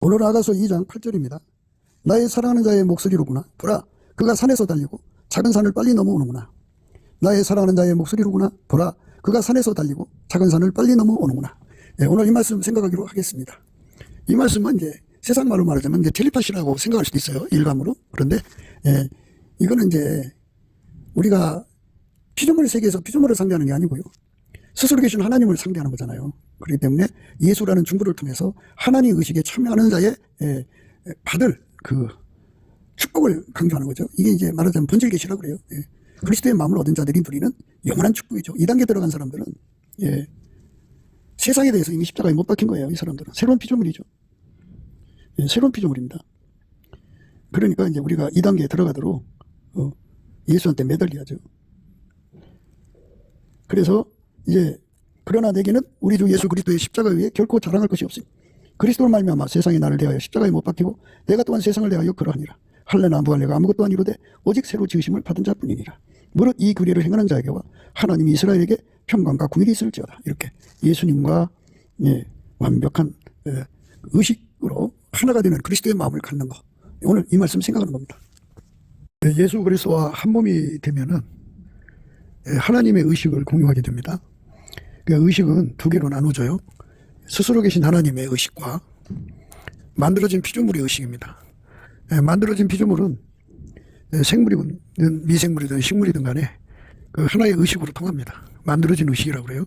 고로나가서 2장 8절입니다. 나의 사랑하는 자의 목소리로구나. 보라, 그가 산에서 달리고 작은 산을 빨리 넘어오는구나. 나의 사랑하는 자의 목소리로구나. 보라, 그가 산에서 달리고 작은 산을 빨리 넘어오는구나. 예, 오늘 이 말씀 생각하기로 하겠습니다. 이 말씀은 이제 세상 말로 말하자면 이제 텔레파시라고 생각할 수도 있어요. 일감으로. 그런데 예, 이거는 이제 우리가 피조물 세계에서 피조물을 상대하는 게 아니고요. 스스로 계신 하나님을 상대하는 거잖아요. 그렇기 때문에 예수라는 중보를 통해서 하나님 의식에 참여하는 자의 받을 그 축복을 강조하는 거죠. 이게 이제 말하자면 본질 계시라고 그래요. 예. 그리스도의 마음을 얻은 자들이 누리는 영원한 축복이죠. 2단계 들어간 사람들은 예, 세상에 대해서 이미 십자가에 못 박힌 거예요. 이 사람들은 새로운 피조물이죠. 예, 새로운 피조물입니다. 그러니까 이제 우리가 2단계에 들어가도록 예수한테 매달려야죠. 그래서 이제 그러나 내게는 우리 주 예수 그리스도의 십자가 위에 결코 자랑할 것이 없으니 그리스도를 말미암아 세상이 나를 대하여 십자가에 못 박히고 내가 또한 세상을 대하여 그러하니라. 할례나 무할례가 아무것도 아니로되 오직 새로 지으심을 받은 자뿐이니라. 무릇 이 규례를 행하는 자에게와 하나님이 이스라엘에게 평강과 궁일이 있을지어다. 이렇게 예수님과 완벽한 의식으로 하나가 되는 그리스도의 마음을 갖는 거. 오늘 이 말씀 생각하는 겁니다. 예수 그리스도와 한 몸이 되면은 하나님의 의식을 공유하게 됩니다. 그 의식은 두 개로 나누어져요. 스스로 계신 하나님의 의식과 만들어진 피조물의 의식입니다. 만들어진 피조물은 생물이든 미생물이든 식물이든 간에 그 하나의 의식으로 통합니다. 만들어진 의식이라고 그래요.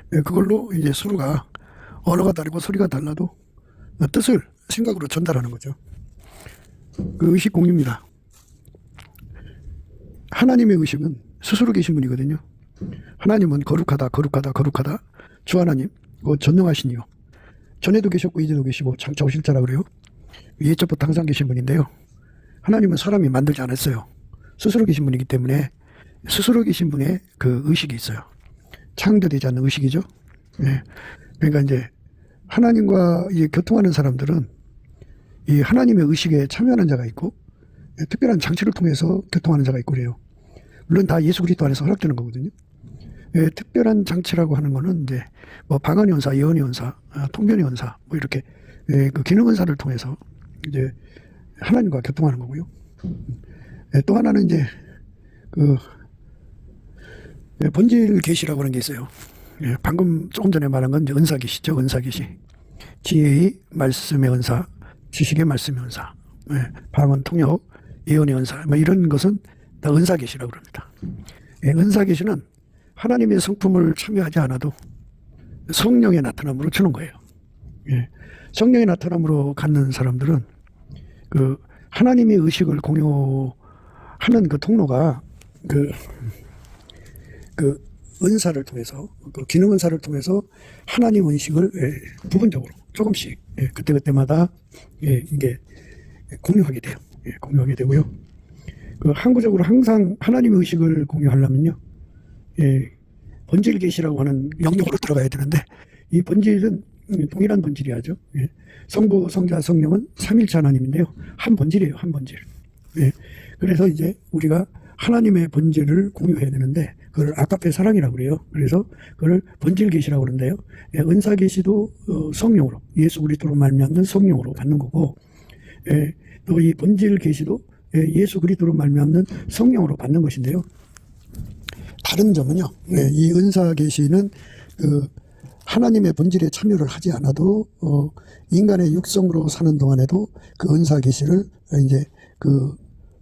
그걸로 이제 서로가 언어가 다르고 소리가 달라도 뜻을 생각으로 전달하는 거죠. 그 의식 공유입니다. 하나님의 의식은 스스로 계신 분이거든요. 하나님은 거룩하다 거룩하다 거룩하다 주 하나님 전능하신 이요 전에도 계셨고 이제도 계시고 장차 오실 자라 그래요. 예적부터 항상 계신 분인데요. 하나님은 사람이 만들지 않았어요. 스스로 계신 분이기 때문에 스스로 계신 분의 그 의식이 있어요. 창조되지 않는 의식이죠. 네. 그러니까 이제 하나님과 교통하는 사람들은 이 하나님의 의식에 참여하는 자가 있고 특별한 장치를 통해서 교통하는 자가 있고 그래요. 물론 다 예수 그리스도 안에서 허락되는 거거든요. 특별한 장치라고 하는 거는 이제 뭐 방언 연사, 예언 연사, 통변 연사 뭐 이렇게 그 기능 은사를 통해서 이제 하나님과 교통하는 거고요. 또 하나는 이제 그 본질 계시라고 하는 게 있어요. 방금 조금 전에 말한 건 이제 은사 계시죠. 은사 계시. 지혜의 말씀의 은사, 지식의 말씀의 은사, 방언 통역, 예언의 은사 뭐 이런 것은 다 은사 계시라고 합니다. 은사 계시는 하나님의 성품을 참여하지 않아도 성령의 나타남으로 주는 거예요. 성령의 나타남으로 갖는 사람들은 그 하나님의 의식을 공유하는 그 통로가 그 은사를 통해서 그 기능 은사를 통해서 하나님 의식을 부분적으로 조금씩 그때그때마다 이게 공유하게 돼요. 공유하게 되고요. 그 항구적으로 항상 하나님의 의식을 공유하려면요. 본질 계시라고 하는 영역으로 들어가야 되는데 이 본질은 동일한 본질이야죠. 성부, 성자, 성령은 삼일체 하나님인데요. 한 본질이에요. 한 본질. 그래서 이제 우리가 하나님의 본질을 공유해야 되는데 그걸 아가페 사랑이라고 그래요. 그래서 그걸 본질 계시라고 그러는데요. 은사 계시도 성령으로 예수 그리스도로 말미암는 성령으로 받는 거고 또 이 본질 계시도 예수 그리스도로 말미암는 성령으로 받는 것인데요. 다른 점은요. 이 은사 계시는 그 하나님의 본질에 참여를 하지 않아도 인간의 육성으로 사는 동안에도 그 은사 계시를 이제 그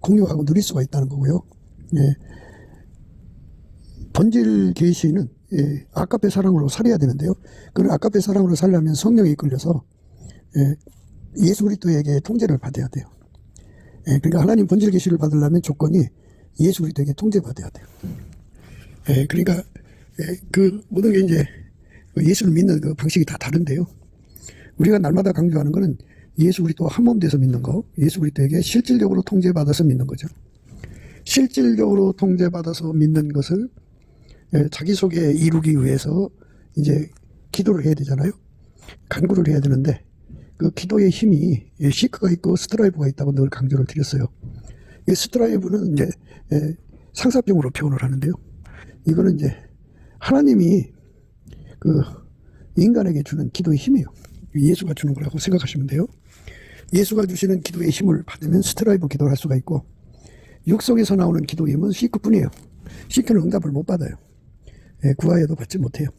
공유하고 누릴 수가 있다는 거고요. 본질 계시는 아가페 사랑으로 살아야 되는데요. 그걸 아가페 사랑으로 살려면 성령에 이끌려서 예수 그리스도에게 통제를 받아야 돼요. 그러니까 하나님 본질 계시를 받으려면 조건이 예수 그리스도에게 통제받아야 돼요. 그러니까 그 모든 게 이제 예수를 믿는 그 방식이 다 다른데요. 우리가 날마다 강조하는 거는 예수 그리스도와 한 몸 돼서 믿는 거, 예수 그리스도에게 실질적으로 통제받아서 믿는 거죠. 실질적으로 통제받아서 믿는 것을 자기 속에 이루기 위해서 이제 기도를 해야 되잖아요. 간구를 해야 되는데 그 기도의 힘이 시크가 있고 스트라이브가 있다고 늘 강조를 드렸어요. 이 스트라이브는 이제 상사병으로 표현을 하는데요. 이거는 이제 하나님이 그 인간에게 주는 기도의 힘이에요. 예수가 주는 거라고 생각하시면 돼요. 예수가 주시는 기도의 힘을 받으면 스트라이브 기도를 할 수가 있고, 육성에서 나오는 기도의 힘은 C급뿐이에요. C급은 응답을 못 받아요. 예, 구하여도 받지 못해요.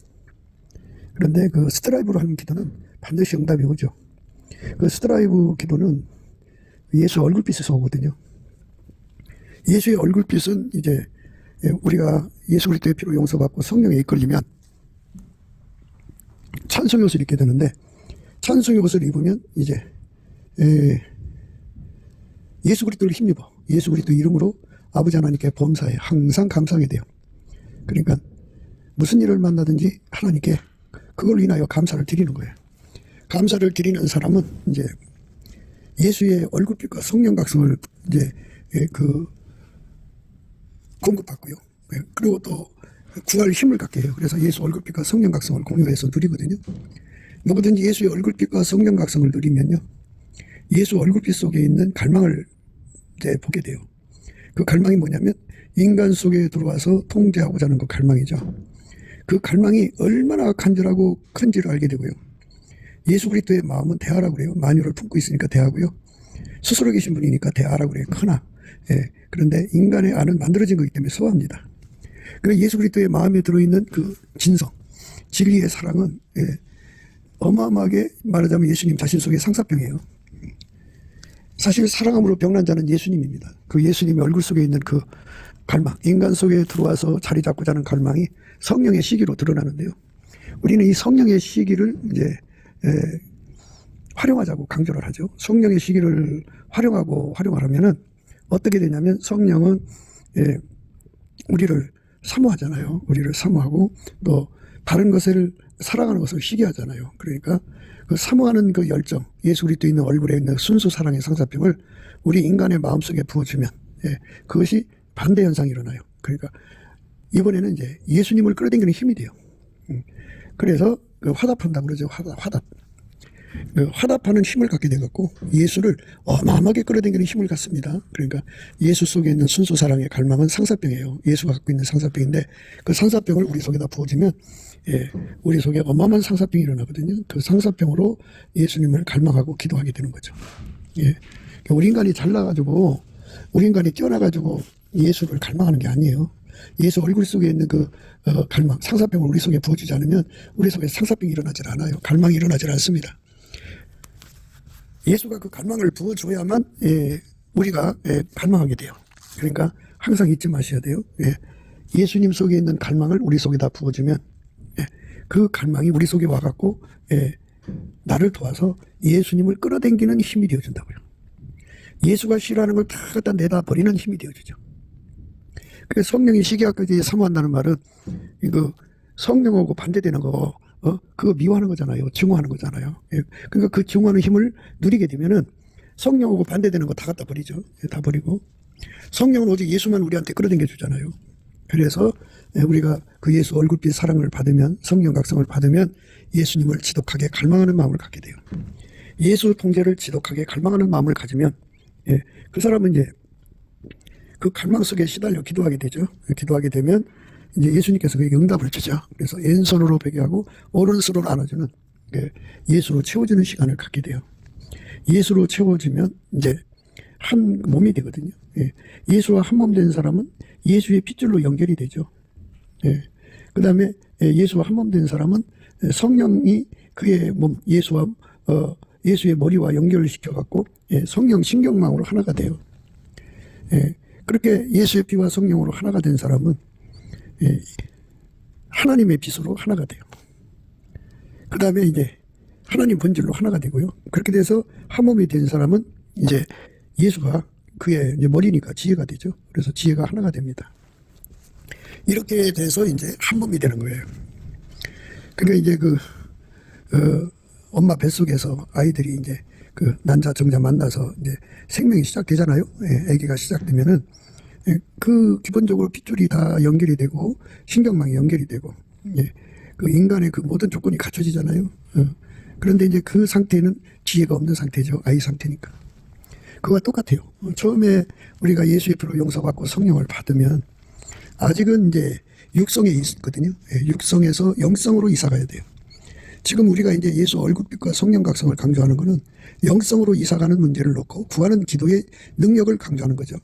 그런데 그 스트라이브로 하는 기도는 반드시 응답이 오죠. 그 스트라이브 기도는 예수 얼굴빛에서 오거든요. 예수의 얼굴빛은 이제 우리가 예수 그리스도의 피로 용서받고 성령에 이끌리면 찬송의 옷을 입게 되는데, 찬송의 옷을 입으면 이제 예수 그리스도를 힘입어 예수 그리스도 이름으로 아버지 하나님께 범사에 항상 감사하게 돼요. 그러니까 무슨 일을 만나든지 하나님께 그걸 인하여 감사를 드리는 거예요. 감사를 드리는 사람은 이제 예수의 얼굴빛과 성령 각성을 이제 공급받고요. 그리고 또 구할 힘을 갖게 해요. 그래서 예수 얼굴빛과 성령 각성을 공유해서 누리거든요. 누구든지 예수의 얼굴빛과 성령 각성을 누리면요, 예수 얼굴빛 속에 있는 갈망을 이제 보게 돼요. 그 갈망이 뭐냐면 인간 속에 들어와서 통제하고자 하는 그 갈망이죠. 그 갈망이 얼마나 간절하고 큰지를 알게 되고요. 예수 그리스도의 마음은 대하라고 그래요. 만유를 품고 있으니까 대하고요. 스스로 계신 분이니까 대하라고 그래요. 크나. 예. 그런데 인간의 안은 만들어진 거기 때문에 소합니다. 그래서 예수 그리스도의 마음에 들어있는 그 진성, 진리의 사랑은 어마어마하게 말하자면 예수님 자신 속에 상사병이에요. 사실 사랑함으로 병난 자는 예수님입니다. 그 예수님의 얼굴 속에 있는 그 갈망, 인간 속에 들어와서 자리 잡고자 하는 갈망이 성령의 시기로 드러나는데요. 우리는 이 성령의 시기를 이제 활용하자고 강조를 하죠. 성령의 시기를 활용하면은 어떻게 되냐면 성령은 우리를 사모하잖아요. 우리를 사모하고 또 다른 것을 사랑하는 것을 시기하잖아요. 그러니까 그 사모하는 그 열정, 예수 그리스도 있는 얼굴에 있는 순수 사랑의 상사병을 우리 인간의 마음속에 부어주면 그것이 반대 현상이 일어나요. 그러니까 이번에는 이제 예수님을 끌어당기는 힘이 돼요. 그래서 그 화답한다고 그러죠. 화답. 그 화답하는 힘을 갖게 돼갖고 예수를 어마어마하게 끌어당기는 힘을 갖습니다. 그러니까 예수 속에 있는 순수 사랑의 갈망은 상사병이에요. 예수가 갖고 있는 상사병인데 그 상사병을 우리 속에다 부어주면 우리 속에 어마어마한 상사병이 일어나거든요. 그 상사병으로 예수님을 갈망하고 기도하게 되는 거죠. 우리 인간이 잘나가지고 우리 인간이 뛰어나가지고 예수를 갈망하는 게 아니에요. 예수 얼굴 속에 있는 그 갈망, 상사병을 우리 속에 부어주지 않으면 우리 속에 상사병이 일어나질 않아요. 갈망이 일어나질 않습니다. 예수가 그 갈망을 부어줘야만 우리가 갈망하게 돼요. 그러니까 항상 잊지 마셔야 돼요. 예수님 속에 있는 갈망을 우리 속에다 부어주면 그 갈망이 우리 속에 와갖고 나를 도와서 예수님을 끌어당기는 힘이 되어준다고요. 예수가 싫어하는 걸 다 갖다 내다 버리는 힘이 되어주죠. 그래서 성령이 시기하까지 사모한다는 말은 이거 성령하고 반대되는 거 그거 미워하는 거잖아요. 증오하는 거잖아요. 그러니까 그 증오하는 힘을 누리게 되면은 성령하고 반대되는 거 다 갖다 버리죠. 다 버리고 성령은 오직 예수만 우리한테 끌어당겨 주잖아요. 그래서 우리가 그 예수 얼굴빛 사랑을 받으면, 성령 각성을 받으면 예수님을 지독하게 갈망하는 마음을 갖게 돼요. 예수 통제를 지독하게 갈망하는 마음을 가지면 그 사람은 이제 그 갈망 속에 시달려 기도하게 되죠. 기도하게 되면 이제 예수님께서 그에게 응답을 주죠. 그래서 왼손으로 베개하고 오른손으로 안아주는 예수로 채워지는 시간을 갖게 돼요. 예수로 채워지면 이제 한 몸이 되거든요. 예수와 한 몸 된 사람은 예수의 핏줄로 연결이 되죠. 그 다음에 예수와 한 몸 된 사람은 성령이 그의 몸, 예수의 머리와 연결을 시켜갖고 성령 신경망으로 하나가 돼요. 그렇게 예수의 피와 성령으로 하나가 된 사람은 하나님의 빛으로 하나가 돼요. 그 다음에 이제 하나님 본질로 하나가 되고요. 그렇게 돼서 한 몸이 된 사람은 이제 예수가 그의 이제 머리니까 지혜가 되죠. 그래서 지혜가 하나가 됩니다. 이렇게 돼서 이제 한 몸이 되는 거예요. 그러니까 이제 엄마 뱃속에서 아이들이 이제 그 난자 정자 만나서 이제 생명이 시작되잖아요. 아기가 시작되면은 그 기본적으로 핏줄이 다 연결이 되고 신경망이 연결이 되고 그 인간의 그 모든 조건이 갖춰지잖아요. 그런데 이제 그 상태는 지혜가 없는 상태죠. 아이 상태니까. 그거와 똑같아요. 처음에 우리가 예수의 피로 용서받고 성령을 받으면 아직은 이제 육성에 있거든요. 육성에서 영성으로 이사 가야 돼요. 지금 우리가 이제 예수 얼굴빛과 성령 각성을 강조하는 것은 영성으로 이사가는 문제를 놓고 구하는 기도의 능력을 강조하는 거죠.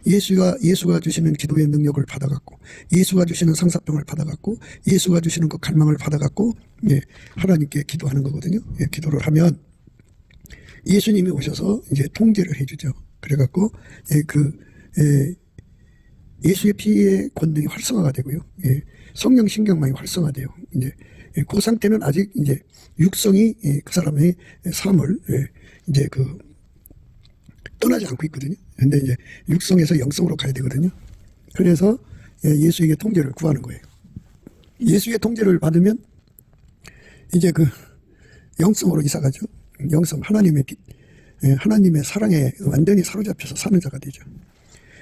예수가 주시는 기도의 능력을 받아갖고, 예수가 주시는 상사병을 받아갖고, 예수가 주시는 그 갈망을 받아갖고, 예, 하나님께 기도하는 거거든요. 예, 기도를 하면 예수님이 오셔서 이제 통제를 해주죠. 그래갖고, 예수의 피의 권능이 활성화가 되고요. 예, 성령 신경망이 활성화돼요. 이제 그 상태는 아직 이제 육성이 그 사람의 삶을 이제 떠나지 않고 있거든요. 근데 이제 육성에서 영성으로 가야 되거든요. 그래서 예수에게 통제를 구하는 거예요. 예수의 통제를 받으면 이제 영성으로 이사가죠. 영성, 하나님의 빛, 하나님의 사랑에 완전히 사로잡혀서 사는 자가 되죠.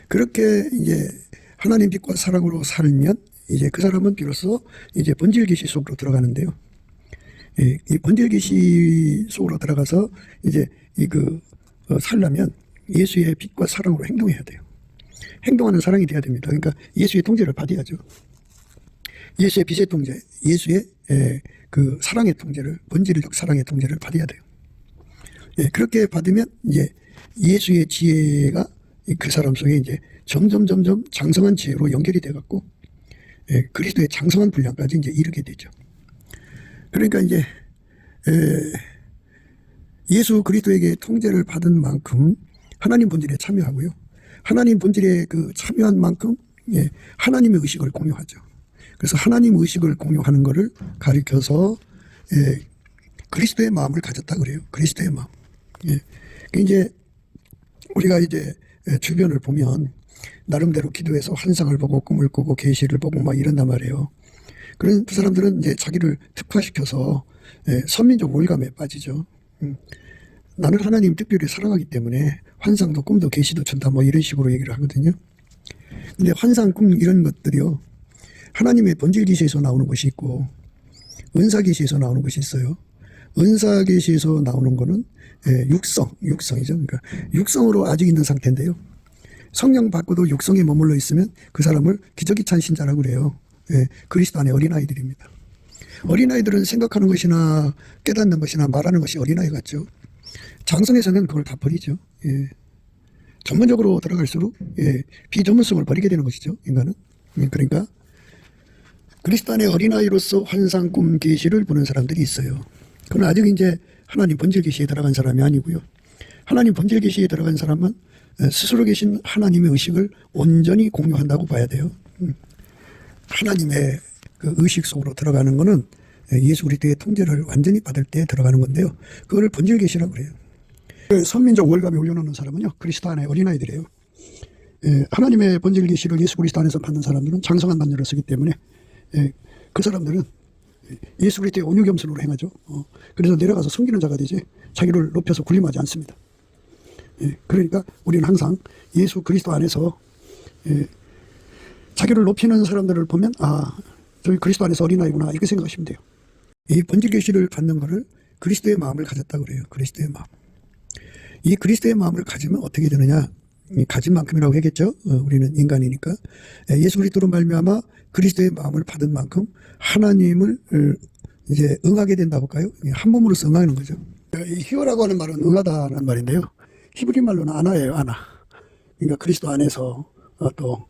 그렇게 이제 하나님 빛과 사랑으로 살면 이제 그 사람은 비로소 이제 번질 계시 속으로 들어가는데요. 이 번질 계시 속으로 들어가서 이제 살려면 예수의 빛과 사랑으로 행동해야 돼요. 행동하는 사랑이 돼야 됩니다. 그러니까 예수의 통제를 받아야죠. 예수의 빛의 통제, 예수의 그 사랑의 통제를, 본질적 사랑의 통제를 받아야 돼요. 예, 그렇게 받으면 이제 예수의 지혜가 그 사람 속에 이제 점점 장성한 지혜로 연결이 돼갖고, 예, 그리스도의 장성한 분량까지 이제 이르게 되죠. 그러니까 이제 예수 그리스도에게 통제를 받은 만큼 하나님 본질에 참여하고요. 하나님 본질에 참여한 만큼, 예, 하나님의 의식을 공유하죠. 그래서 하나님 의식을 공유하는 것을 가리켜서 그리스도의 마음을 가졌다 그래요. 그리스도의 마음. 예. 이제 우리가 이제 주변을 보면 나름대로 기도해서 환상을 보고 꿈을 꾸고 계시를 보고 막 이런단 말이에요. 그런 그 사람들은 이제 자기를 특화시켜서 선민적 우월감에 빠지죠. 나는 하나님 특별히 사랑하기 때문에 환상도 꿈도 계시도 준다 뭐 이런 식으로 얘기를 하거든요. 근데 환상, 꿈 이런 것들이요, 하나님의 본질 계시에서 나오는 것이 있고 은사 계시에서 나오는 것이 있어요. 은사 계시에서 나오는 거는 육성이죠. 그러니까 육성으로 아직 있는 상태인데요. 성령 받고도 육성에 머물러 있으면 그 사람을 기저귀 찬 신자라고 그래요. 예, 그리스도 안에 어린아이들입니다. 어린아이들은 생각하는 것이나 깨닫는 것이나 말하는 것이 어린아이 같죠. 장성에서는 그걸 다 버리죠. 예. 전문적으로 들어갈수록 비전문성을 버리게 되는 것이죠. 인간은. 그러니까 그리스도 안에 어린아이로서 환상, 꿈, 계시를 보는 사람들이 있어요. 그건 아직 이제 하나님 본질 계시에 들어간 사람이 아니고요. 하나님 본질 계시에 들어간 사람은 스스로 계신 하나님의 의식을 온전히 공유한다고 봐야 돼요. 하나님의 그 의식 속으로 들어가는 것은 예수 그리스도의 통제를 완전히 받을 때 들어가는 건데요. 그걸 본질 계시라고 그래요. 선민적 우월감에 올려놓는 사람은요, 그리스도 안에 어린아이들이에요. 하나님의 본질 계시를 예수 그리스도 안에서 받는 사람들은 장성한 반열을 쓰기 때문에 그 사람들은 예수 그리스도의 온유겸손으로 행하죠. 그래서 내려가서 섬기는 자가 되지 자기를 높여서 군림하지 않습니다. 그러니까 우리는 항상 예수 그리스도 안에서 자기를 높이는 사람들을 보면 저기 그리스도 안에서 어린아이구나 이렇게 생각하시면 돼요. 이 본질 계시를 받는 것을 그리스도의 마음을 가졌다고 그래요. 그리스도의 마음. 이 그리스도의 마음을 가지면 어떻게 되느냐? 가진 만큼이라고 하겠죠. 우리는 인간이니까. 예수 그리스도로 말미암아 그리스도의 마음을 받은 만큼 하나님을 이제 응하게 된다고 할까요? 한 몸으로서 응하는 거죠. 이 히오라고 하는 말은 응하다라는 말인데요. 히브리 말로는 아나예요. 아나. 그러니까 그리스도 안에서 또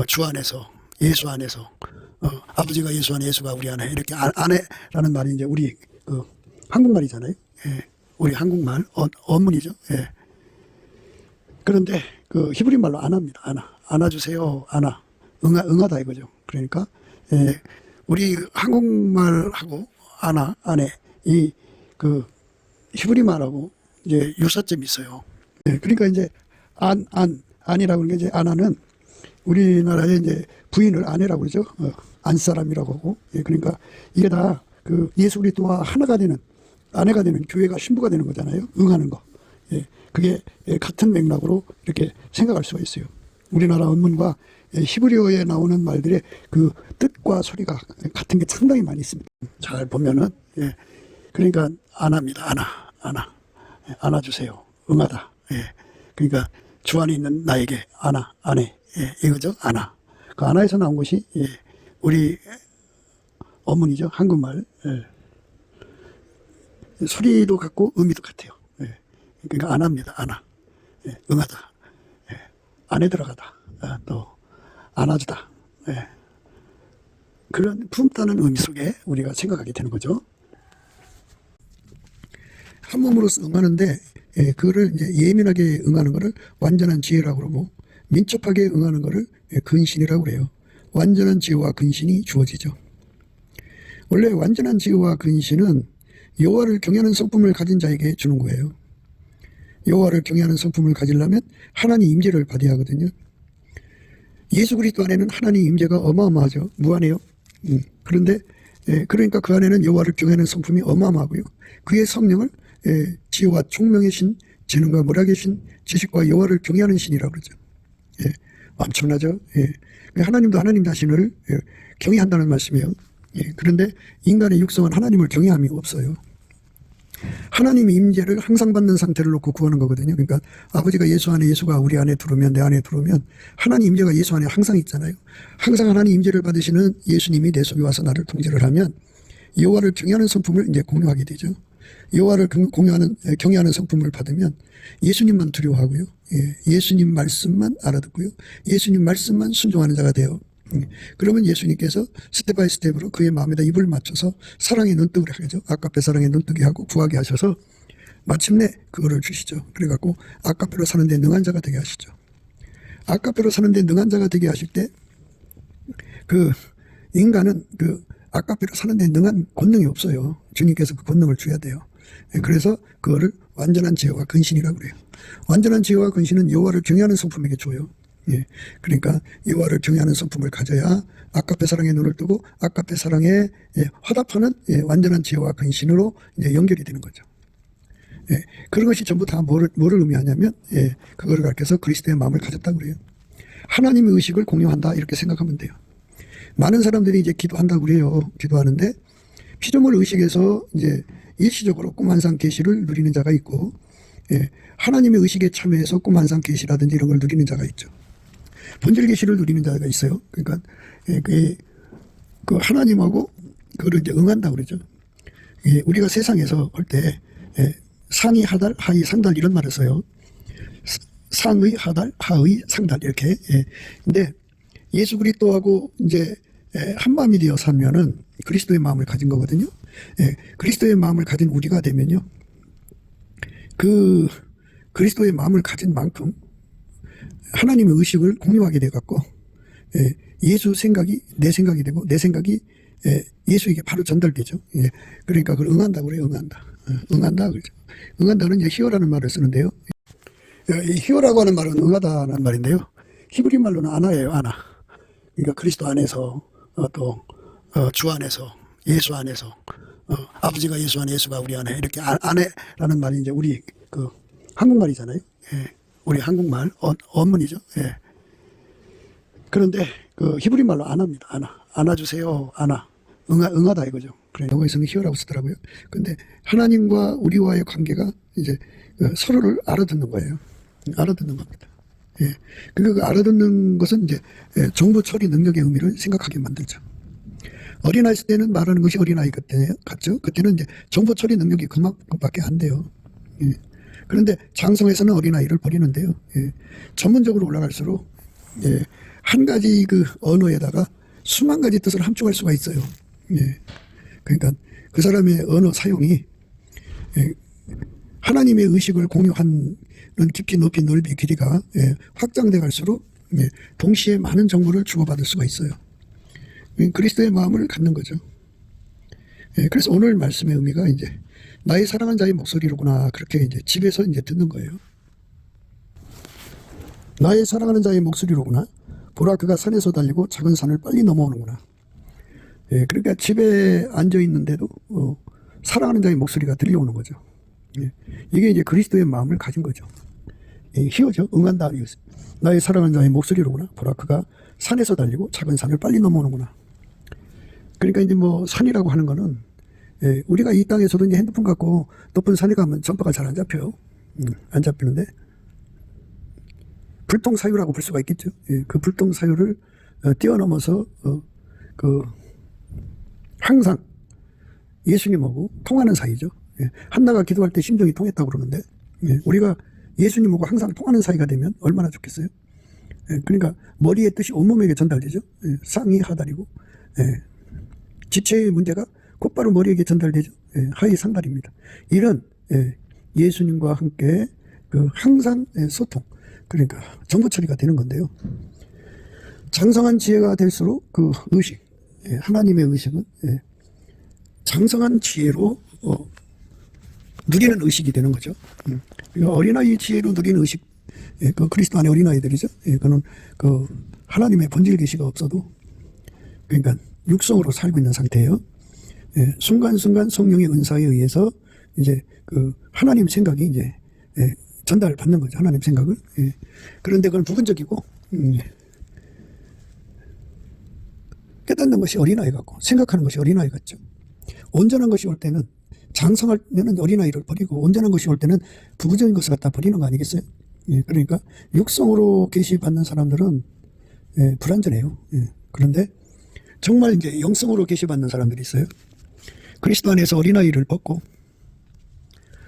주 안에서 예수 안에서 아버지가 예수 안에 예수가 우리 안에 이렇게 아내라는 말이 이제 우리 한국말이잖아요. 우리 한국말 원문이죠. 그런데 히브리 말로 아나입니다. 안아주세요. 응하다 이거죠. 그러니까 우리 한국말하고 아내 이 히브리 말하고 이제 유사점이 있어요. 그러니까 이제 안이라고 하는 게 이제 아나는 우리나라의 이제 부인을 아내라고 그러죠. 안사람이라고 하고. 그러니까 이게 다 예수 그리스도와 하나가 되는, 아내가 되는, 교회가 신부가 되는 거잖아요. 응하는 거. 그게 같은 맥락으로 이렇게 생각할 수가 있어요. 우리나라 원문과 히브리어에 나오는 말들의 그 뜻과 소리가 같은 게 상당히 많이 있습니다. 잘 보면은, 그러니까 안합니다. 안아주세요. 응하다. 그러니까 주 안에 있는 나에게 아내. 이거죠. 그 아나에서 나온 것이 우리 어머니죠. 한국말. 소리도 같고 의미도 같아요. 예. 그러니까 안합니다. 안아. 예. 응하다. 예. 안에 들어가다. 또 안아주다. 예. 그런 품다는 의미 속에 우리가 생각하게 되는 거죠. 한 몸으로서 응하는데 그거를 이제 예민하게 응하는 것을 완전한 지혜라고 그러고 민첩하게 응하는 것을 근신이라고 그래요. 완전한 지혜와 근신이 주어지죠. 원래 완전한 지혜와 근신은 여호와를 경외하는 성품을 가진 자에게 주는 거예요. 여호와를 경외하는 성품을 가지려면 하나님 임재를 받아야 하거든요. 예수 그리스도 안에는 하나님 임재가 어마어마하죠. 무한해요. 그런데 그러니까 그 안에는 여호와를 경외하는 성품이 어마어마하고요. 그의 성령을 지혜와 총명의 신, 재능과 모략의 신, 지식과 여호와를 경외하는 신이라고 그러죠. 엄청나죠. 하나님도 하나님 자신을 경외한다는 말씀이에요. 그런데 인간의 육성은 하나님을 경외함이 없어요. 하나님의 임재를 항상 받는 상태를 놓고 구하는 거거든요. 그러니까 아버지가 예수 안에, 예수가 우리 안에 들어오면, 내 안에 들어오면 하나님 임재가 예수 안에 항상 있잖아요. 항상 하나님 임재를 받으시는 예수님이 내 속에 와서 나를 통제를 하면 여호와를 경외하는 성품을 이제 공유하게 되죠. 여호와를 경외하는 성품을 받으면 예수님만 두려워하고요. 예수님 말씀만 알아듣고요. 예수님 말씀만 순종하는 자가 돼요. 그러면 예수님께서 스텝 바이 스텝으로 그의 마음에다 입을 맞춰서 사랑의 눈뜨기를 하죠. 아까페 사랑의 눈뜨기 하고 구하게 하셔서 마침내 그거를 주시죠. 그래갖고 아까페로 사는 데 능한 자가 되게 하시죠. 아까페로 사는 데 능한 자가 되게 하실 때 그 인간은 그 아까페로 사는 데 능한 권능이 없어요. 주님께서 그 권능을 줘야 돼요. 그래서 그거를 완전한 지혜와 근신이라고 그래요. 완전한 지혜와 근신은 여호와를 경외하는 성품에게 줘요. 그러니까 여호와를 경외하는 성품을 가져야 아까페 사랑의 눈을 뜨고 아까페 사랑에 화답하는 완전한 지혜와 근신으로 이제 연결이 되는 거죠. 그런 것이 전부 다 뭐를 의미하냐면 그거를 가르쳐서 그리스도의 마음을 가졌다고 그래요. 하나님의 의식을 공유한다 이렇게 생각하면 돼요. 많은 사람들이 이제 기도한다고 그래요. 기도하는데 피조물 의식에서 이제 일시적으로 꿈 환상 계시를 누리는 자가 있고 하나님의 의식에 참여해서 꿈 환상 계시라든지 이런 걸 누리는 자가 있죠. 본질 계시를 누리는 자가 있어요. 그러니까 그 하나님하고 그걸 이제 응한다고 그러죠. 우리가 세상에서 할 때 상의 하달, 하의 상달 이런 말을 써요. 상의 하달, 하의 상달 이렇게. 근데 예수 그리스도하고 이제 한 마음이 되어 살면은 그리스도의 마음을 가진 거거든요. 그리스도의 마음을 가진 우리가 되면요. 그 그리스도의 마음을 가진 만큼 하나님의 의식을 공유하게 돼갖고 예수 생각이 내 생각이 되고 내 생각이 예수에게 바로 전달되죠. 그러니까 그걸 응한다고 그래요. 응한다 그러죠. 응한다는 이제 히어라는 말을 쓰는데요. 이 히어라고 하는 말은 응하다는 말인데요. 히브리 말로는 아나예요. 아나. 그러니까 그리스도 안에서 또 주 안에서 예수 안에서 아버지가 예수 안에 예수가 우리 안에 이렇게 안에라는 말이 이제 우리 그 한국말이잖아요. 우리 한국말 원문이죠. 그런데 그 히브리 말로 안합니다. 안아주세요. 응하다 이거죠. 그래 영어에서는 히어라고 쓰더라고요. 근데 하나님과 우리와의 관계가 이제 서로를 알아듣는 거예요. 알아듣는 겁니다. 그 알아듣는 것은 이제 정보 처리 능력의 의미를 생각하게 만들죠. 어린아이 때는 말하는 것이 어린아이 같죠. 그때는 이제 정보 처리 능력이 그만큼밖에 안 돼요. 그런데 장성에서는 어린아이를 버리는데요. 전문적으로 올라갈수록 한 가지 그 언어에다가 수만 가지 뜻을 함축할 수가 있어요. 그러니까 그 사람의 언어 사용이 하나님의 의식을 공유하는 깊이 높이 넓이 길이가 확장돼 갈수록 동시에 많은 정보를 주고받을 수가 있어요. 그리스도의 마음을 갖는 거죠. 그래서 오늘 말씀의 의미가 이제 나의 사랑하는 자의 목소리로구나 그렇게 이제 집에서 이제 듣는 거예요. 나의 사랑하는 자의 목소리로구나. 보라 그가 산에서 달리고 작은 산을 빨리 넘어오는구나. 그러니까 집에 앉아 있는데도 사랑하는 자의 목소리가 들려오는 거죠. 이게 이제 그리스도의 마음을 가진 거죠. 히어죠. 응한다. 나의 사랑하는 자의 목소리로구나. 보라 그가 산에서 달리고 작은 산을 빨리 넘어오는구나. 그러니까 이제 뭐 산이라고 하는 거는 우리가 이 땅에서도 이제 핸드폰 갖고 높은 산에 가면 전파가 잘 안 잡혀요. 안 잡히는데 불통사유라고 볼 수가 있겠죠. 그 불통사유를 뛰어넘어서 그 항상 예수님하고 통하는 사이죠. 예, 한나가 기도할 때 심정이 통했다고 그러는데, 예, 우리가 예수님하고 항상 통하는 사이가 되면 얼마나 좋겠어요. 예, 그러니까 머리의 뜻이 온몸에게 전달되죠. 예, 상이 하달이고, 예, 지체의 문제가 곧바로 머리에게 전달되죠. 예, 하의 상달입니다. 이런 예수님과 함께 그 항상 소통, 그러니까 정보 처리가 되는 건데요. 장성한 지혜가 될수록 그 의식, 하나님의 의식은 장성한 지혜로 누리는 의식이 되는 거죠. 어린아이 지혜로 누리는 의식, 그 그리스도 안의 어린아이들이죠. 그는 그 하나님의 본질 계시가 없어도, 그러니까 육성으로 살고 있는 상태예요. 순간순간 성령의 은사에 의해서 이제 그 하나님 생각이 이제 전달받는 거죠. 하나님 생각을. 그런데 그건 부분적이고, 깨닫는 것이 어린아이 같고, 생각하는 것이 어린아이 같죠. 온전한 것이 올 때는, 장성하면 어린아이를 버리고, 온전한 것이 올 때는 부부적인 것을 갖다 버리는 거 아니겠어요? 그러니까 육성으로 계시받는 사람들은 불완전해요. 그런데 정말 이제 영성으로 계시받는 사람들이 있어요. 그리스도 안에서 어린아이를 벗고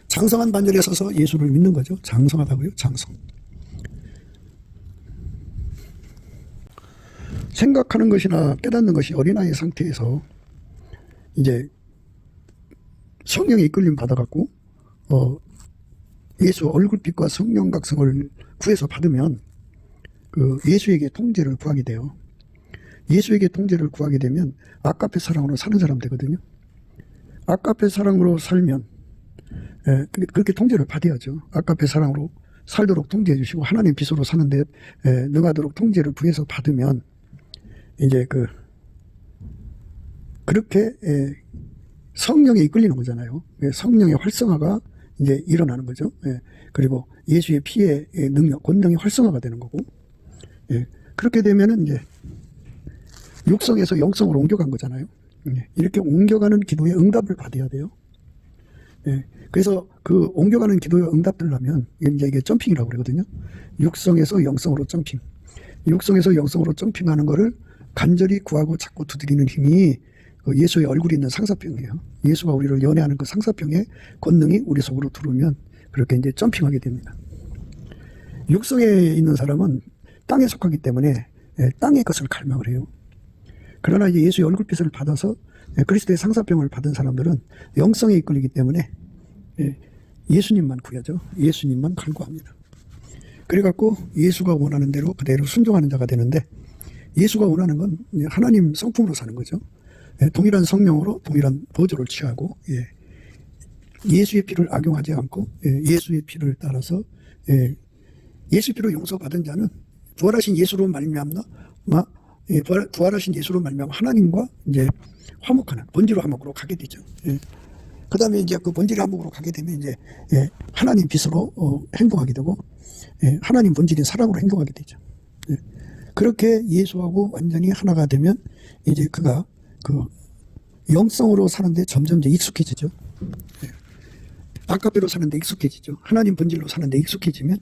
장성한 반열에 서서 예수를 믿는 거죠. 장성하다고요. 장성. 생각하는 것이나 깨닫는 것이 어린아이 상태에서 이제 성령의 이끌림 받아갖고 예수 얼굴빛과 성령 각성을 구해서 받으면 그 예수에게 통제를 구하게 돼요. 예수에게 통제를 구하게 되면 아까페 사랑으로 사는 사람 되거든요. 아까페 사랑으로 살면 그렇게 통제를 받아야죠. 아까페 사랑으로 살도록 통제해 주시고 하나님 빛으로 사는데 능하도록 통제를 구해서 받으면 이제 그렇게 성령에 이끌리는 거잖아요. 성령의 활성화가 이제 일어나는 거죠. 그리고 예수의 피의 능력, 권능이 활성화가 되는 거고, 그렇게 되면은 이제 육성에서 영성으로 옮겨간 거잖아요. 이렇게 옮겨가는 기도에 응답을 받아야 돼요. 그래서 그 옮겨가는 기도에 응답되려면 이제 이게 점핑이라고 그러거든요. 육성에서 영성으로 점핑. 육성에서 영성으로 점핑하는 거를 간절히 구하고 찾고 두드리는 힘이 예수의 얼굴이 있는 상사병이에요. 예수가 우리를 연애하는 그 상사병의 권능이 우리 속으로 들어오면 그렇게 이제 점핑하게 됩니다. 육성에 있는 사람은 땅에 속하기 때문에 땅의 것을 갈망을 해요. 그러나 이제 예수의 얼굴빛을 받아서 그리스도의 상사병을 받은 사람들은 영성에 이끌리기 때문에 예수님만 구하죠. 예수님만 갈구합니다. 그래갖고 예수가 원하는 대로 그대로 순종하는 자가 되는데, 예수가 원하는 건 하나님 성품으로 사는 거죠. 동일한 성령으로 동일한 보조를 취하고, 예수의 피를 악용하지 않고 예수의 피를 따라서 예수의 피로 용서받은 자는 부활하신 예수로 말미암나 부활하신 예수로 말미암아 하나님과 이제 화목하는 본질의 화목으로 가게 되죠. 그 다음에 이제 그 본질의 화목으로 가게 되면 이제 하나님 빛으로 행동하게 되고 하나님 본질인 사랑으로 행동하게 되죠. 그렇게 예수하고 완전히 하나가 되면 이제 그가 그 영성으로 사는데 점점 이제 익숙해지죠. 아까배로 사는데 익숙해지죠. 하나님 본질로 사는데 익숙해지면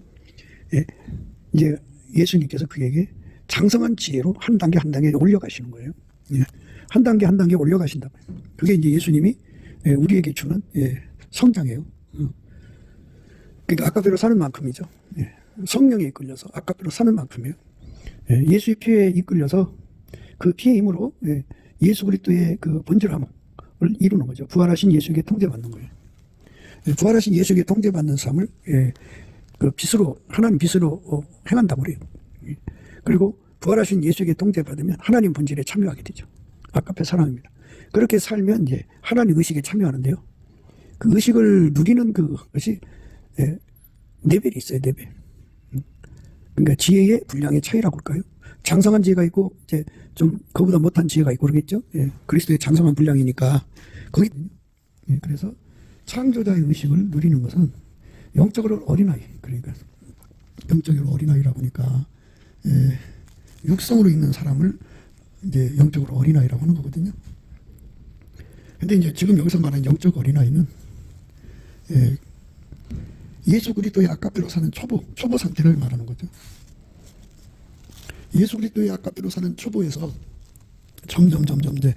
이제 예수님께서 그에게 장성한 지혜로 한 단계 한 단계 올려가시는 거예요. 한 단계 한 단계 올려가신다. 그게 이제 예수님이 우리에게 주는 성장이에요. 그러니까 아까배로 사는 만큼이죠. 성령에 이끌려서 아까배로 사는 만큼이에요. 예수의 피에 이끌려서 그 피의 힘으로 예수 그리스도의 그 본질 화목을 이루는 거죠. 부활하신 예수에게 통제받는 거예요. 부활하신 예수에게 통제받는 삶을 그 빛으로, 하나님 빛으로 행한다고 그래요. 그리고 부활하신 예수에게 통제받으면 하나님 본질에 참여하게 되죠. 아까페 사랑입니다. 그렇게 살면 이제 하나님 의식에 참여하는데요. 그 의식을 누리는 그것이 레벨이 있어요. 레벨. 그러니까 지혜의 분량의 차이라고 할까요? 장성한 지혜가 있고 이제 좀 그보다 못한 지혜가 있고 그러겠죠. 그리스도의 장성한 분량이니까 거기. 그래서 창조자의 의식을 누리는 것은 영적으로 어린아이, 그러니까 영적으로 어린아이라고 하니까 육성으로 있는 사람을 이제 영적으로 어린아이라고 하는 거거든요. 근데 이제 지금 여기서 말하는 영적 어린아이는 예수 그리스도의 아까배로 사는 초보 상태를 말하는 거죠. 예수 그리스도의 아까배로 사는 초보에서 점점 이제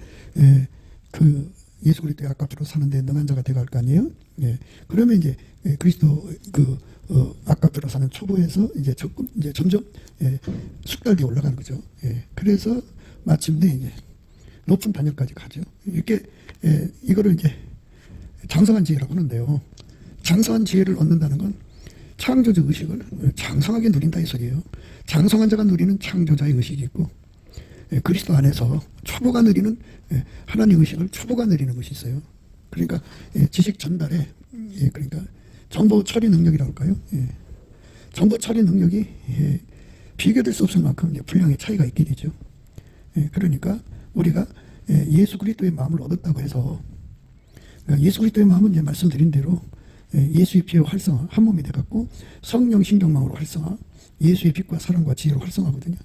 그 예수 그리스도의 아깝대로 사는데 능한 자가 되어갈 거 아니에요? 예. 그러면 이제 그리스도 아깝대로 사는 초보에서 이제 점점 숙달되어 올라가는 거죠. 예. 그래서 마침내 이제 높은 단열까지 가죠. 이렇게 이거를 이제 장성한 지혜라고 하는데요. 장성한 지혜를 얻는다는 건 창조적 의식을 장성하게 누린다 이 소리예요. 장성한 자가 누리는 창조자의 의식이 있고, 그리스도 안에서 초보가 누리는 하나님 의식을 초보가 누리는 것이 있어요. 그러니까 지식 전달에 그러니까 정보 처리 능력이라고 할까요? 정보 처리 능력이 비교될 수 없을 만큼 분량의 차이가 있게 되죠. 그러니까 우리가 예수 그리스도의 마음을 얻었다고 해서, 그러니까 예수 그리스도의 마음은 이제 말씀드린 대로 예수의 피의 활성화, 한 몸이 돼갖고 성령 신경망으로 활성화, 예수의 빛과 사랑과 지혜로 활성화거든요.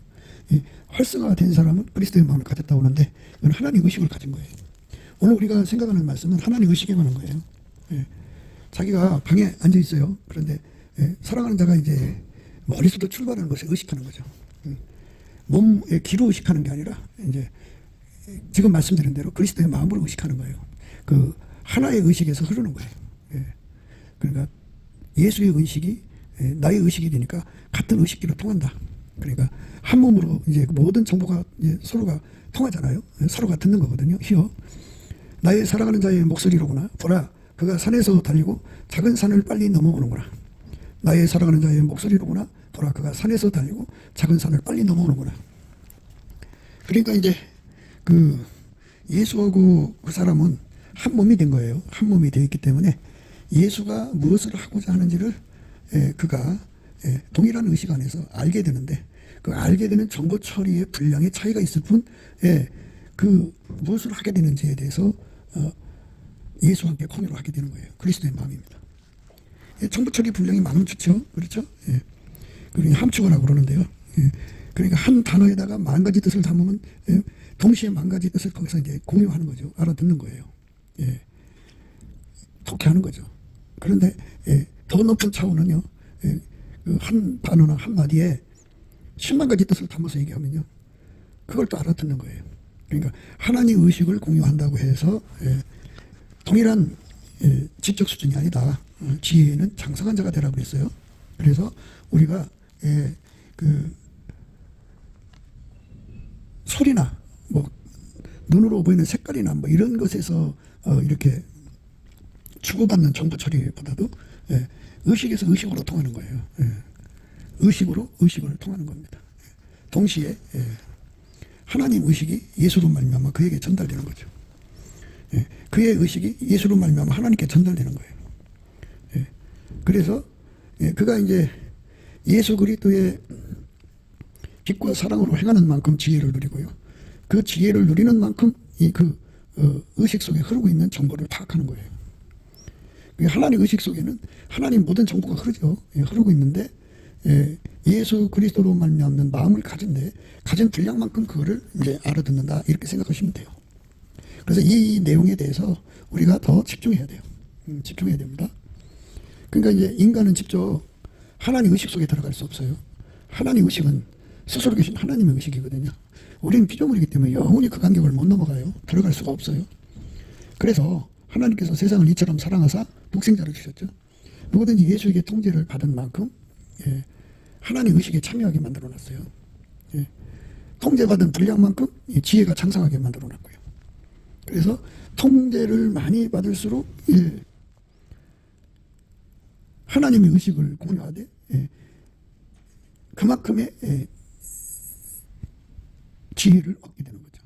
활성화가 된 사람은 그리스도의 마음을 가졌다고 하는데, 이건 하나님 의식을 가진 거예요. 오늘 우리가 생각하는 말씀은 하나님 의식에 관한 거예요. 자기가 방에 앉아 있어요. 그런데 사랑하는 자가 이제 머릿속으로 출발하는 것을 의식하는 거죠. 몸의 기로 의식하는 게 아니라 이제 지금 말씀드린 대로 그리스도의 마음을 의식하는 거예요. 그 하나의 의식에서 흐르는 거예요. 그러니까 예수의 의식이 나의 의식이 되니까 같은 의식기로 통한다. 그러니까 한 몸으로 이제 모든 정보가 이제 서로가 통하잖아요. 서로가 듣는 거거든요. 히어 나의 사랑하는 자의 목소리로구나. 보라, 그가 산에서 달리고 작은 산을 빨리 넘어오는구나. 나의 사랑하는 자의 목소리로구나. 보라, 그가 산에서 달리고 작은 산을 빨리 넘어오는구나. 그러니까 이제 그 예수하고 그 사람은 한 몸이 된 거예요. 한 몸이 되어 있기 때문에 예수가 무엇을 하고자 하는지를 그가 동일한 의식 안에서 알게 되는데, 그 알게 되는 정보 처리의 분량의 차이가 있을 뿐, 그 무엇을 하게 되는지에 대해서 예수와 함께 공유를 하게 되는 거예요. 그리스도의 마음입니다. 정보 처리 분량이 많으면 좋죠. 그렇죠? 그리고 함축어라고 그러는데요. 그러니까 한 단어에다가 만 가지 뜻을 담으면 동시에 만 가지 뜻을 거기서 이제 공유하는 거죠. 알아듣는 거예요. 독해하는 거죠. 그런데 더 높은 차원은요, 한 단어나 한 마디에 10만 가지 뜻을 담아서 얘기하면요, 그걸 또 알아듣는 거예요. 그러니까 하나님 의식을 공유한다고 해서 동일한 지적 수준이 아니다. 지혜는 장성한 자가 되라고 그랬어요. 그래서 우리가 그 소리나 뭐 눈으로 보이는 색깔이나 뭐 이런 것에서 이렇게 주고받는 정보 처리보다도 의식에서 의식으로 통하는 거예요. 의식으로 의식을 통하는 겁니다. 동시에 하나님 의식이 예수로 말미암아 그에게 전달되는 거죠. 그의 의식이 예수로 말미암아 하나님께 전달되는 거예요. 그래서 그가 이제 예수 그리스도의 빛과 사랑으로 행하는 만큼 지혜를 누리고요. 그 지혜를 누리는 만큼 그 의식 속에 흐르고 있는 정보를 파악하는 거예요. 하나님 의식 속에는 하나님 모든 정보가 흐르죠. 흐르고 있는데 예수 그리스도로 말미암는 마음을 가진데 가진 분량만큼 그거를 이제 알아듣는다, 이렇게 생각하시면 돼요. 그래서 이 내용에 대해서 우리가 더 집중해야 돼요. 집중해야 됩니다. 그러니까 이제 인간은 직접 하나님 의식 속에 들어갈 수 없어요. 하나님 의식은 스스로 계신 하나님의 의식이거든요. 우리는 피조물이기 때문에 영원히 그 간격을 못 넘어가요. 들어갈 수가 없어요. 그래서 하나님께서 세상을 이처럼 사랑하사 독생자를 주셨죠. 누구든지 예수에게 통제를 받은 만큼 하나님 의식에 참여하게 만들어놨어요. 통제받은 분량만큼 지혜가 장성하게 만들어놨고요. 그래서 통제를 많이 받을수록 하나님의 의식을 공유하되 그만큼의 지혜를 얻게 되는 거죠.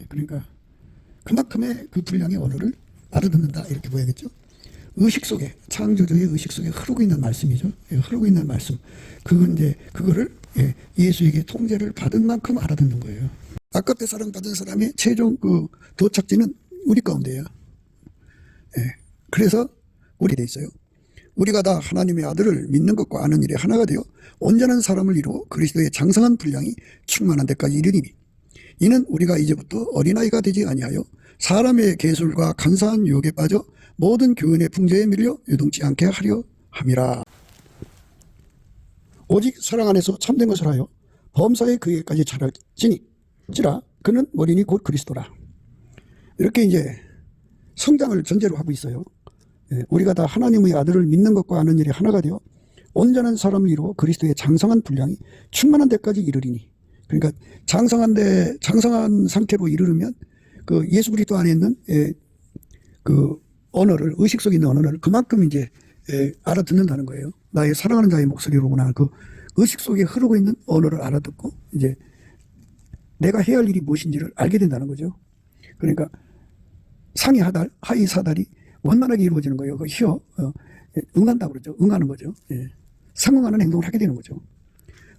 그러니까 그만큼의 그 분량의 언어를 알아듣는다, 이렇게 보야겠죠. 의식 속에, 창조주의 의식 속에 흐르고 있는 말씀이죠. 흐르고 있는 말씀. 그건 이제 그거를 예수에게 통제를 받은 만큼 알아듣는 거예요. 아깝게 사랑받은 사람의 최종 그 도착지는 우리 가운데예요. 그래서 우리 돼 있어요. 우리가 다 하나님의 아들을 믿는 것과 아는 일에 하나가 되어 온전한 사람을 이루어 그리스도의 장성한 분량이 충만한 데까지 이르리니, 이는 우리가 이제부터 어린아이가 되지 아니하여 사람의 계술과 간사한 유혹에 빠져 모든 교훈의 풍조에 밀려 유동치 않게 하려 함이라. 오직 사랑 안에서 참된 것을 하여 범사의 그에까지 자랄지니라. 그는 어린이 곧 그리스도라. 이렇게 이제 성장을 전제로 하고 있어요. 우리가 다 하나님의 아들을 믿는 것과 아는 일이 하나가 되어 온전한 사람을 이루어 그리스도의 장성한 분량이 충만한 데까지 이르리니. 그러니까 장성한 상태로 이르르면 그 예수 그리스도 안에 있는 그 언어를, 의식 속에 있는 언어를 그만큼 이제 알아듣는다는 거예요. 나의 사랑하는 자의 목소리로구나. 그 의식 속에 흐르고 있는 언어를 알아듣고 이제 내가 해야 할 일이 무엇인지를 알게 된다는 거죠. 그러니까 상이 하달, 하이 사달이 원만하게 이루어지는 거예요. 그 응한다고 그러죠. 응하는 거죠. 상응하는 행동을 하게 되는 거죠.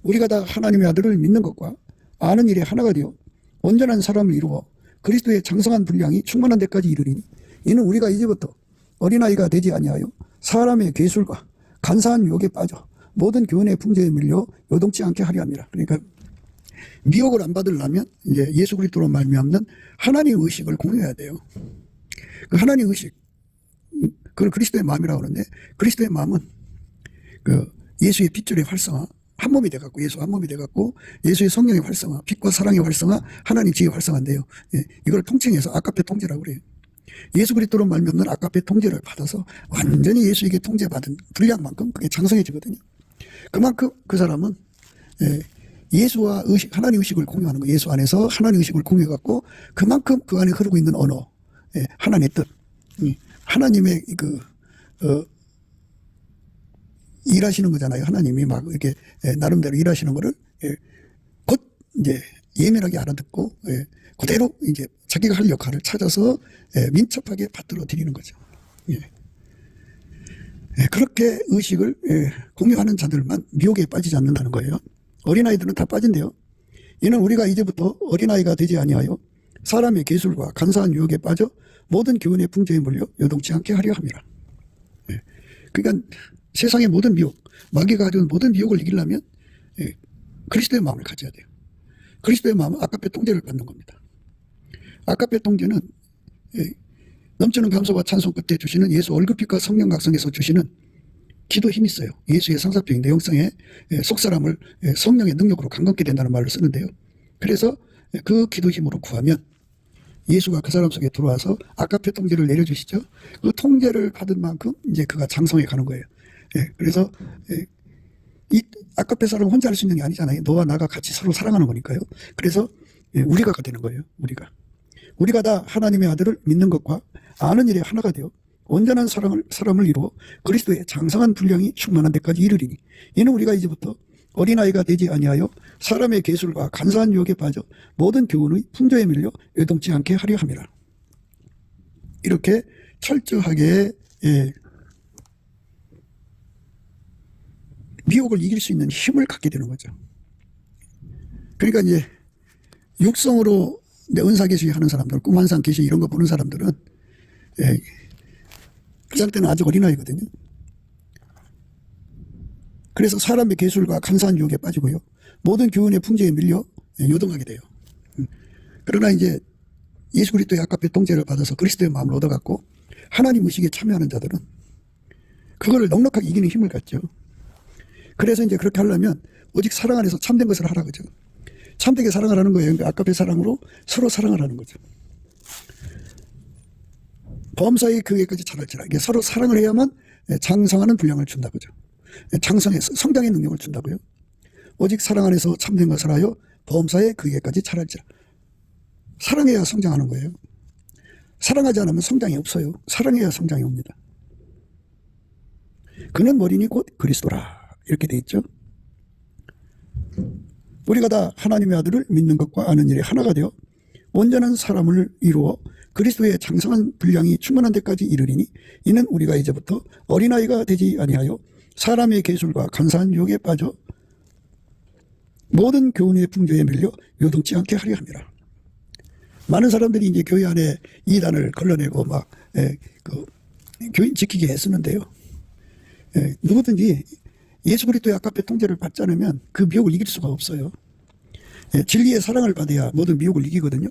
우리가 다 하나님의 아들을 믿는 것과 아는 일에 하나가 되어 온전한 사람을 이루어 그리스도의 장성한 분량이 충만한 데까지 이르리니 이는 우리가 이제부터 어린아이가 되지 아니하여 사람의 괴술과 간사한 유혹에 빠져 모든 교훈의 풍조에 밀려 요동치 않게 하려 함이라. 그러니까 미혹을 안 받으려면 이제 예수 그리스도로 말미암는 하나님의 의식을 공유해야 돼요. 그 하나님의 의식, 그걸 그리스도의 마음이라고 그러는데, 그리스도의 마음은 그 예수의 핏줄의 활성화, 한 몸이 돼갖고, 예수 한 몸이 돼갖고, 예수의 성령의 활성화, 빛과 사랑의 활성화, 하나님 지혜의 활성화인데요. 이걸 통칭해서 아까페 통제라고 그래요. 예수 그리스도로 말미암는 아까페 통제를 받아서 완전히 예수에게 통제받은 분량만큼 그게 장성해지거든요. 그만큼 그 사람은 예수와 의식, 하나님 의식을 공유하는 거예요. 예수 안에서 하나님 의식을 공유해갖고 그만큼 그 안에 흐르고 있는 언어, 하나님의 뜻, 하나님의 일하시는 거잖아요. 하나님이 막 이렇게 나름대로 일하시는 거를 곧 이제 예민하게 알아듣고 그대로 이제 자기가 할 역할을 찾아서 민첩하게 받들어 드리는 거죠. 그렇게 의식을 공유하는 자들만 미혹에 빠지지 않는다는 거예요. 어린아이들은 다 빠진대요. 이는 우리가 이제부터 어린아이가 되지 아니하여 사람의 계술과 간사한 유혹에 빠져 모든 교훈의 풍조에 몰려 요동치 않게 하려 함이라. 그러니까 세상의 모든 미혹, 마귀가 가져온 모든 미혹을 이기려면 그리스도의 마음을 가져야 돼요. 그리스도의 마음은 아까페 통제를 받는 겁니다. 아까페 통제는 넘치는 감사와 찬송 끝에 주시는 예수 얼굴빛과 성령 각성에서 주시는 기도 힘이 있어요. 예수의 상습적인 내용성에 속사람을 성령의 능력으로 강건케 된다는 말을 쓰는데요. 그래서 그 기도 힘으로 구하면 예수가 그 사람 속에 들어와서 아까페 통제를 내려주시죠. 그 통제를 받은 만큼 이제 그가 장성해 가는 거예요. 그래서 이 아까페 사람은 혼자 할 수 있는 게 아니잖아요. 너와 나가 같이 서로 사랑하는 거니까요. 그래서 우리가 되는 거예요. 우리가 다 하나님의 아들을 믿는 것과 아는 일에 하나가 되어 온전한 사람을 이루어 그리스도의 장성한 분량이 충만한 데까지 이르리니 이는 우리가 이제부터 어린아이가 되지 아니하여 사람의 계술과 간사한 유혹에 빠져 모든 교훈의 풍조에 밀려 요동치 않게 하려 함이라. 이렇게 철저하게 미혹을 이길 수 있는 힘을 갖게 되는 거죠. 그러니까 이제 육성으로 은사계시 하는 사람들, 꿈환상 계시 이런 거 보는 사람들은 그 상태는 아직 어린아이거든요. 그래서 사람의 계술과 간사한 유혹에 빠지고요. 모든 교훈의 풍조에 밀려 요동하게 돼요. 그러나 이제 예수 그리스도의 아까페 통제를 받아서 그리스도의 마음을 얻어갖고 하나님 의식에 참여하는 자들은 그거를 넉넉하게 이기는 힘을 갖죠. 그래서 이제 그렇게 하려면 오직 사랑 안에서 참된 것을 하라 그죠. 참되게 사랑하라는 거예요. 그러니까 아까페 사랑으로 서로 사랑하라는 거죠. 범사의 교회까지 자랄지라. 이게 서로 사랑을 해야만 장성하는 분량을 준다 그죠. 장성해서 성장의 능력을 준다고요. 오직 사랑 안에서 참된 것을 하여 범사의 교회까지 자랄지라. 사랑해야 성장하는 거예요. 사랑하지 않으면 성장이 없어요. 사랑해야 성장이 옵니다. 그는 머리니 곧 그리스도라. 이렇게 돼 있죠. 우리가 다 하나님의 아들을 믿는 것과 아는 일에 하나가 되어 온전한 사람을 이루어 그리스도의 장성한 분량이 충만한 데까지 이르리니 이는 우리가 이제부터 어린아이가 되지 아니하여 사람의 계술과 간사한 유혹에 빠져 모든 교훈의 풍조에 밀려 요동치 않게 하려 함이라. 많은 사람들이 이제 교회 안에 이단을 걸러내고 막 교인 지키게 애쓰는데요. 누구든지 예수 그리스도의 아까페 통제를 받지 않으면 그 미혹을 이길 수가 없어요. 진리의 사랑을 받아야 모든 미혹을 이기거든요.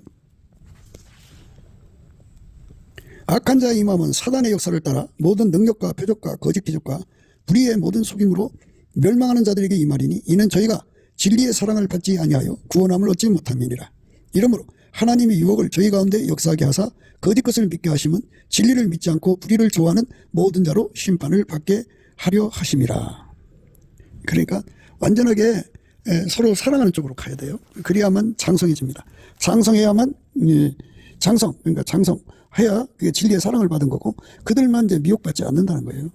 악한 자의 임함은 사단의 역사를 따라 모든 능력과 표적과 거짓 기적과 불의의 모든 속임으로 멸망하는 자들에게 임하리니 이는 저희가 진리의 사랑을 받지 아니하여 구원함을 얻지 못함이니라. 이러므로 하나님의 유혹을 저희 가운데 역사하게 하사 거짓 것을 믿게 하심은 진리를 믿지 않고 불의를 좋아하는 모든 자로 심판을 받게 하려 하심이라. 그러니까 완전하게 서로 사랑하는 쪽으로 가야 돼요. 그래야만 장성해집니다. 장성해야만 그러니까 장성해야 그게 진리의 사랑을 받은 거고 그들만 이제 미혹받지 않는다는 거예요.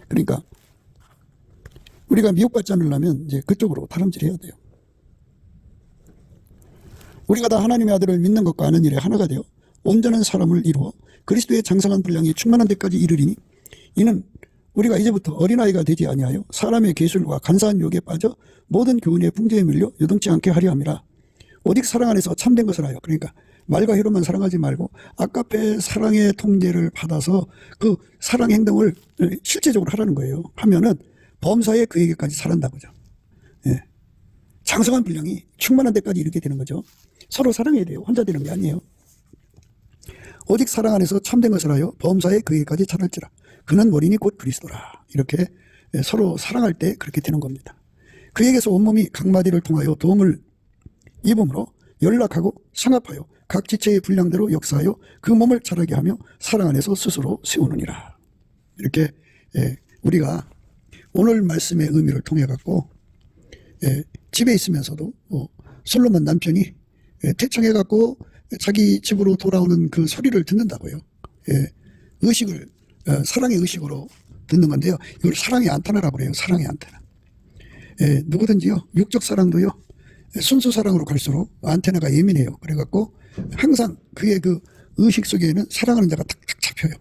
그러니까 우리가 미혹받지 않으려면 이제 그쪽으로 다름질해야 돼요. 우리가 다 하나님의 아들을 믿는 것과 아는 일에 하나가 되어 온전한 사람을 이루어 그리스도의 장성한 분량이 충만한 데까지 이르리니 이는 우리가 이제부터 어린아이가 되지 아니하여 사람의 계술과 간사한 유혹에 빠져 모든 교훈의 풍조에 밀려 요동치 않게 하려 함이라. 오직 사랑 안에서 참된 것을 하여, 그러니까 말과 혀로만 사랑하지 말고 아까페 사랑의 통제를 받아서 그 사랑 행동을 실제적으로 하라는 거예요. 하면은 범사에 그에게까지 살한다고죠. 예. 장성한 분량이 충만한 데까지 이르게 되는 거죠. 서로 사랑해야 돼요. 혼자 되는 게 아니에요. 오직 사랑 안에서 참된 것을 하여 범사에 그에게까지 자랄지라. 그는 머리니 곧 그리스도라. 이렇게 서로 사랑할 때 그렇게 되는 겁니다. 그에게서 온몸이 각 마디를 통하여 도움을 입음으로 연락하고 상합하여 각 지체의 분량대로 역사하여 그 몸을 자라게 하며 사랑 안에서 스스로 세우느니라. 이렇게 우리가 오늘 말씀의 의미를 통해 갖고 집에 있으면서도 솔로몬 남편이 태청해 갖고 자기 집으로 돌아오는 그 소리를 듣는다고요. 의식을 사랑의 의식으로 듣는 건데요. 이걸 사랑의 안테나라고 그래요. 사랑의 안테나. 누구든지요. 육적 사랑도요. 순수 사랑으로 갈수록 안테나가 예민해요. 그래갖고 항상 그의 그 의식 속에는 사랑하는 자가 탁탁 잡혀요.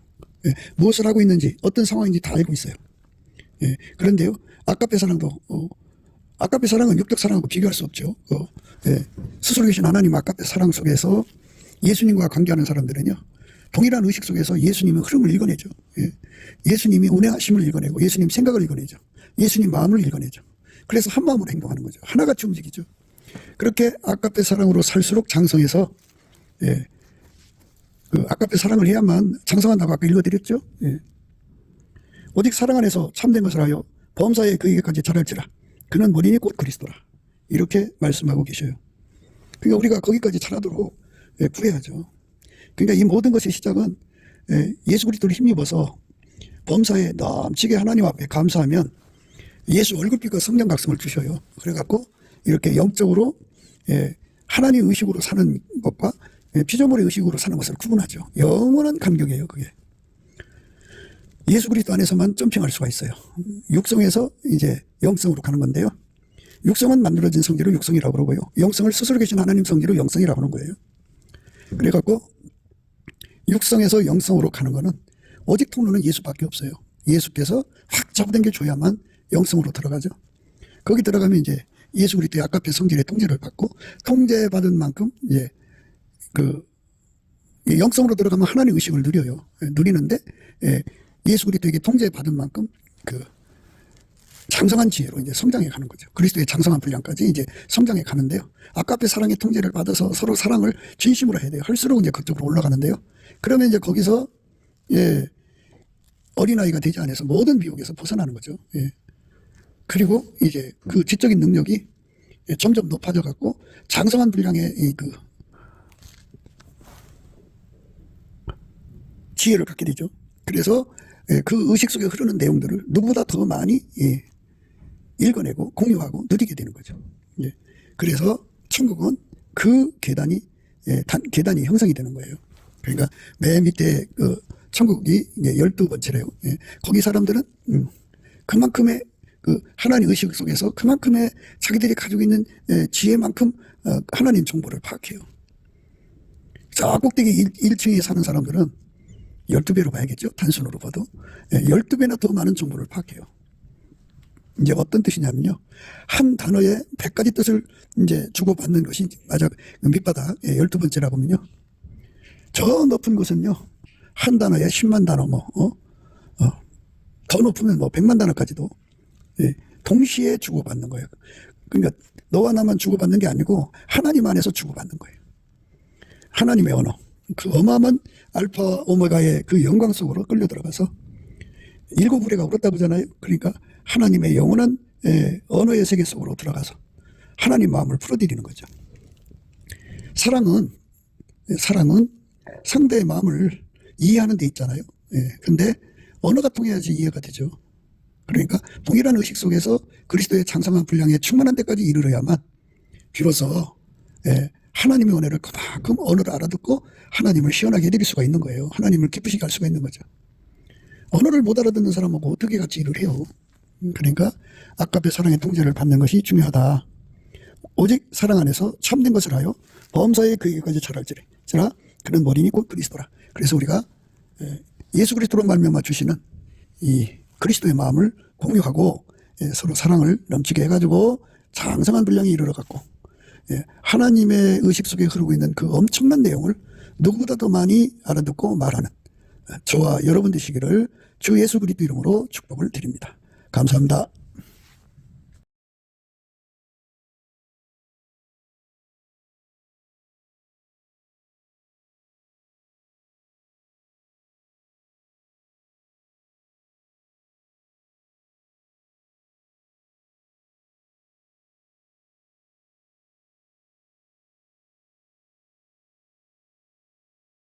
무엇을 하고 있는지 어떤 상황인지 다 알고 있어요. 그런데요. 아까페 사랑도 아까페 사랑은 육적 사랑하고 비교할 수 없죠. 스스로 계신 하나님 아까페 사랑 속에서 예수님과 관계하는 사람들은요. 동일한 의식 속에서 예수님의 흐름을 읽어내죠. 예수님이 운행하심을 읽어내고 예수님 생각을 읽어내죠. 예수님 마음을 읽어내죠. 그래서 한 마음으로 행동하는 거죠. 하나같이 움직이죠. 그렇게 아까페 사랑으로 살수록 장성해서 그 아까페 사랑을 해야만 장성한다고 아까 읽어드렸죠. 오직 사랑 안에서 참된 것을 하여 범사에 그에게까지 자랄지라. 그는 머리니 곧 그리스도라. 이렇게 말씀하고 계셔요. 그러니까 우리가 거기까지 자라도록 구해야죠. 그러니까 이 모든 것의 시작은 예수 그리스도를 힘입어서 범사에 넘치게 하나님 앞에 감사하면 예수 얼굴빛과 성령 각성을 주셔요. 그래갖고 이렇게 영적으로 하나님 의식으로 사는 것과 피조물의 의식으로 사는 것을 구분하죠. 영원한 간격이에요. 그게. 예수 그리스도 안에서만 점핑할 수가 있어요. 육성에서 이제 영성으로 가는 건데요. 육성은 만들어진 성질을 육성이라고 그러고요. 영성을 스스로 계신 하나님 성질을 영성이라고 하는 거예요. 그래갖고 육성에서 영성으로 가는 거는 오직 통로는 예수밖에 없어요. 예수께서 확 잡아당겨줘야만 영성으로 들어가죠. 거기 들어가면 이제 예수 그리스도의 아까페 성질의 통제를 받고 통제받은 만큼 이제 그 영성으로 들어가면 하나님 의식을 누려요. 누리는데 예수 그리스도에게 통제받은 만큼 그 장성한 지혜로 이제 성장해 가는 거죠. 그리스도의 장성한 분량까지 이제 성장해 가는데요. 아까페 사랑의 통제를 받아서 서로 사랑을 진심으로 해야 돼요. 할수록 이제 그쪽으로 올라가는데요. 그러면 이제 거기서 어린아이가 되지 않아서 모든 미혹에서 벗어나는 거죠. 그리고 이제 그 지적인 능력이 점점 높아져 갖고 장성한 분량의 그 지혜를 갖게 되죠. 그래서 그 의식 속에 흐르는 내용들을 누구보다 더 많이 읽어내고 공유하고 누리게 되는 거죠. 그래서 천국은 그 계단이 형성이 되는 거예요. 그러니까 맨 밑에 그 천국이 12번째래요. 거기 사람들은 그만큼의 그 하나님 의식 속에서 그만큼의 자기들이 가지고 있는 지혜만큼 하나님 정보를 파악해요. 저 꼭대기 1층에 사는 사람들은 12배로 봐야겠죠. 단순으로 봐도 12배나 더 많은 정보를 파악해요. 이제 어떤 뜻이냐면요. 한 단어에 100가지 뜻을 이제 주고받는 것이 맞아. 밑바닥 12번째라고 하면요. 저 높은 곳은요. 한 단어에 10만 단어 더 높으면 100만 단어까지도 동시에 주고받는 거예요. 그러니까 너와 나만 주고받는 게 아니고 하나님 안에서 주고받는 거예요. 하나님의 언어. 그 어마어마한 알파 오메가의 그 영광 속으로 끌려 들어가서 일곱 우레가 울었다고 하잖아요. 그러니까 하나님의 영원한 언어의 세계 속으로 들어가서 하나님 마음을 풀어드리는 거죠. 사랑은 상대의 마음을 이해하는 데 있잖아요. 근데 언어가 통해야지 이해가 되죠. 그러니까 동일한 의식 속에서 그리스도의 장성한 분량에 충만한 데까지 이르러야만 비로소 하나님의 은혜를 그만큼 언어를 알아듣고 하나님을 시원하게 해드릴 수가 있는 거예요. 하나님을 기쁘시게 할 수가 있는 거죠. 언어를 못 알아듣는 사람하고 어떻게 같이 일을 해요. 그러니까 아까의 사랑의 통제를 받는 것이 중요하다. 오직 사랑 안에서 참된 것을 하여 범사에 그에게까지 자랄지라 그는 머리니 곧 그리스도라. 그래서 우리가 예수 그리스도로 말미암아 주시는 이 그리스도의 마음을 공유하고 서로 사랑을 넘치게 해가지고 장성한 분량에 이르러갖고 하나님의 의식 속에 흐르고 있는 그 엄청난 내용을 누구보다 더 많이 알아듣고 말하는 저와 여러분 되시기를 주 예수 그리스도 이름으로 축복을 드립니다. 감사합니다.